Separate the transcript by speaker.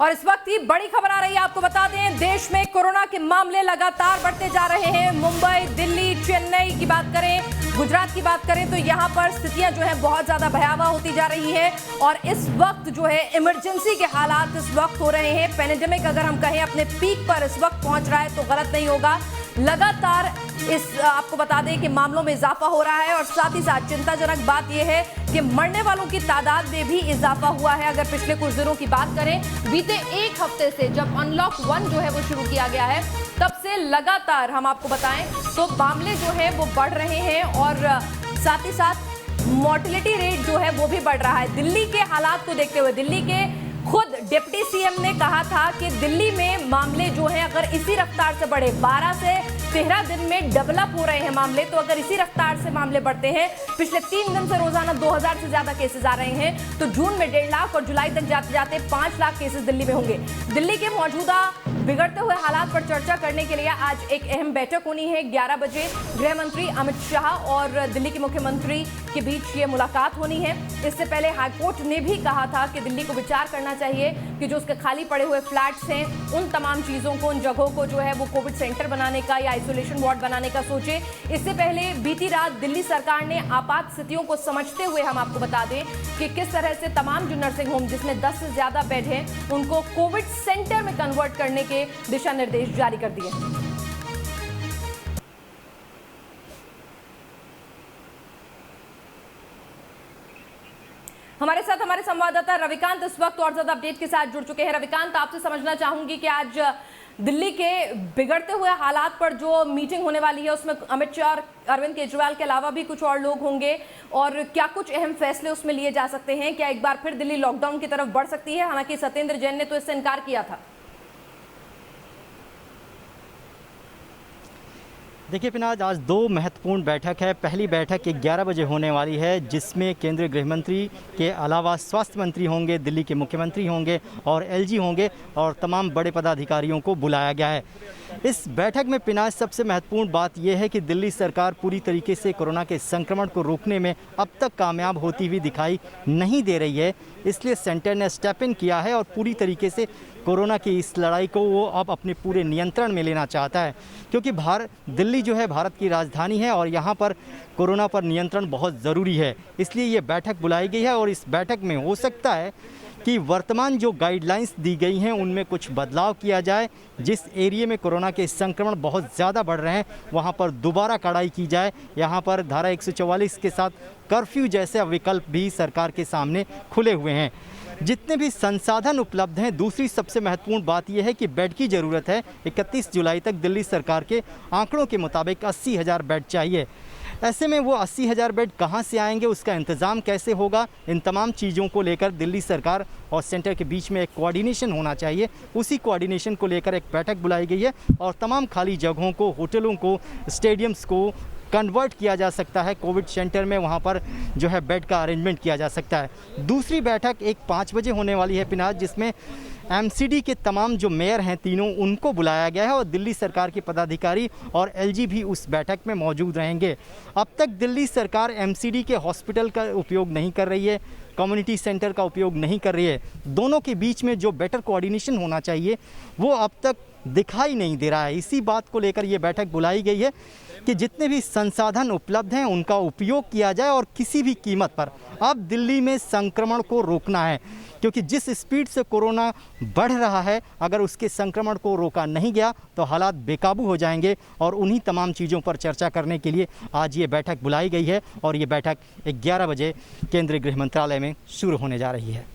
Speaker 1: और इस वक्त की बड़ी खबर आ रही है, आपको बता दें देश में कोरोना के मामले लगातार बढ़ते जा रहे हैं। मुंबई, दिल्ली, चेन्नई की बात करें, गुजरात की बात करें तो यहां पर स्थितियां जो है बहुत ज्यादा भयावह होती जा रही है। और इस वक्त जो है इमरजेंसी के हालात इस वक्त हो रहे हैं। पैंडेमिक अगर हम कहें अपने पीक पर इस वक्त पहुंच रहा है तो गलत नहीं होगा। लगातार आपको बता दें कि मामलों में इजाफा हो रहा है और साथ ही साथ चिंताजनक बात यह है कि मरने वालों की तादाद में भी इजाफा हुआ है। अगर पिछले कुछ दिनों की बात करें, बीते एक हफ्ते से जब अनलॉक 1 जो है वो शुरू किया गया है तब से लगातार हम आपको बताएं तो मामले जो है वो बढ़ रहे हैं और साथ ही साथ मोर्टेलिटी रेट जो है वो भी बढ़ रहा है। दिल्ली के हालात को देखते हुए दिल्ली के खुद डिप्टी सीएम ने कहा था कि दिल्ली में मामले जो हैं अगर इसी रफ्तार से बढ़े, 12 से 13 दिन में डेवलप हो रहे हैं मामले, तो अगर इसी रफ्तार से मामले बढ़ते हैं, पिछले 3 दिन से रोजाना 2000 से ज्यादा केसेस आ रहे हैं, तो जून में 1.5 लाख और जुलाई तक जाते जाते 5 लाख केसेस दिल्ली में होंगे। दिल्ली के मौजूदा बिगड़ते हुए हालात पर चर्चा करने के लिए आज एक अहम बैठक होनी है। 11 बजे गृह मंत्री अमित शाह और दिल्ली के मुख्यमंत्री के बीच ये मुलाकात होनी है। इससे पहले हाईकोर्ट ने भी कहा था कि दिल्ली को विचार करना चाहिए कि जो उसके खाली पड़े हुए फ्लैट्स हैं उन तमाम चीजों को, उन जगहों को जो है वो कोविड सेंटर बनाने का या आइसोलेशन वार्ड बनाने का सोचे। इससे पहले बीती रात दिल्ली सरकार ने आपात स्थितियों को समझते हुए हम आपको बता दें कि किस तरह से तमाम जो नर्सिंग होम जिसमें 10 से ज्यादा बेड हैं उनको कोविड सेंटर में कन्वर्ट करने के दिशा निर्देश जारी कर दिए। हमारे साथ हमारे संवाददाता रविकांत इस वक्त और ज्यादा अपडेट के साथ जुड़ चुके हैं। रविकांत, आपसे समझना चाहूंगी कि आज दिल्ली के बिगड़ते हुए हालात पर जो मीटिंग होने वाली है उसमें अमित शाह और अरविंद केजरीवाल के अलावा भी कुछ और लोग होंगे और क्या कुछ अहम फैसले उसमें लिए जा सकते हैं? क्या एक बार फिर दिल्ली लॉकडाउन की तरफ बढ़ सकती है? हालांकि सत्येंद्र जैन ने तो इससे इनकार किया था।
Speaker 2: देखिए पिनाज, आज 2 महत्वपूर्ण बैठक है। पहली बैठक 11 बजे होने वाली है जिसमें केंद्रीय गृह मंत्री के अलावा स्वास्थ्य मंत्री होंगे, दिल्ली के मुख्यमंत्री होंगे और एलजी होंगे और तमाम बड़े पदाधिकारियों को बुलाया गया है। इस बैठक में पिनाज सबसे महत्वपूर्ण बात यह है कि दिल्ली सरकार पूरी तरीके से कोरोना के संक्रमण को रोकने में अब तक कामयाब होती हुई दिखाई नहीं दे रही है। इसलिए सेंटर ने स्टेप इन किया है और पूरी तरीके से कोरोना की इस लड़ाई को वो अब अपने पूरे नियंत्रण में लेना चाहता है, क्योंकि दिल्ली जो है भारत की राजधानी है और यहाँ पर कोरोना पर नियंत्रण बहुत ज़रूरी है। इसलिए ये बैठक बुलाई गई है और इस बैठक में हो सकता है कि वर्तमान जो गाइडलाइंस दी गई हैं उनमें कुछ बदलाव किया जाए। जिस एरिया में कोरोना के संक्रमण बहुत ज़्यादा बढ़ रहे हैं वहाँ पर दोबारा कड़ाई की जाए। यहाँ पर धारा 144 के साथ कर्फ्यू जैसे विकल्प भी सरकार के सामने खुले हुए हैं। जितने भी संसाधन उपलब्ध हैं, दूसरी सबसे महत्वपूर्ण बात यह है कि बेड की ज़रूरत है। 31 जुलाई तक दिल्ली सरकार के आंकड़ों के मुताबिक 80,000 बेड चाहिए। ऐसे में वो 80,000 बेड कहां से आएंगे, उसका इंतज़ाम कैसे होगा, इन तमाम चीज़ों को लेकर दिल्ली सरकार और सेंटर के बीच में एक कोऑर्डिनेशन होना चाहिए। उसी कोऑर्डिनेशन को लेकर एक बैठक बुलाई गई है और तमाम खाली जगहों को, होटलों को, स्टेडियम्स को कन्वर्ट किया जा सकता है कोविड सेंटर में। वहाँ पर जो है बेड का अरेंजमेंट किया जा सकता है। दूसरी बैठक 5 बजे होने वाली है पिनाज, जिसमें एमसीडी के तमाम जो मेयर हैं तीनों उनको बुलाया गया है और दिल्ली सरकार के पदाधिकारी और एलजी भी उस बैठक में मौजूद रहेंगे। अब तक दिल्ली सरकार एमसीडी के हॉस्पिटल का उपयोग नहीं कर रही है, कम्युनिटी सेंटर का उपयोग नहीं कर रही है। दोनों के बीच में जो बेटर कोऑर्डिनेशन होना चाहिए वो अब तक दिखाई नहीं दे रहा है। इसी बात को लेकर ये बैठक बुलाई गई है कि जितने भी संसाधन उपलब्ध हैं उनका उपयोग किया जाए और किसी भी कीमत पर अब दिल्ली में संक्रमण को रोकना है, क्योंकि जिस स्पीड से कोरोना बढ़ रहा है अगर उसके संक्रमण को रोका नहीं गया तो हालात बेकाबू हो जाएंगे। और उन्हीं तमाम चीज़ों पर चर्चा करने के लिए आज ये बैठक बुलाई गई है और ये बैठक 11 बजे केंद्रीय गृह मंत्रालय में शुरू होने जा रही है।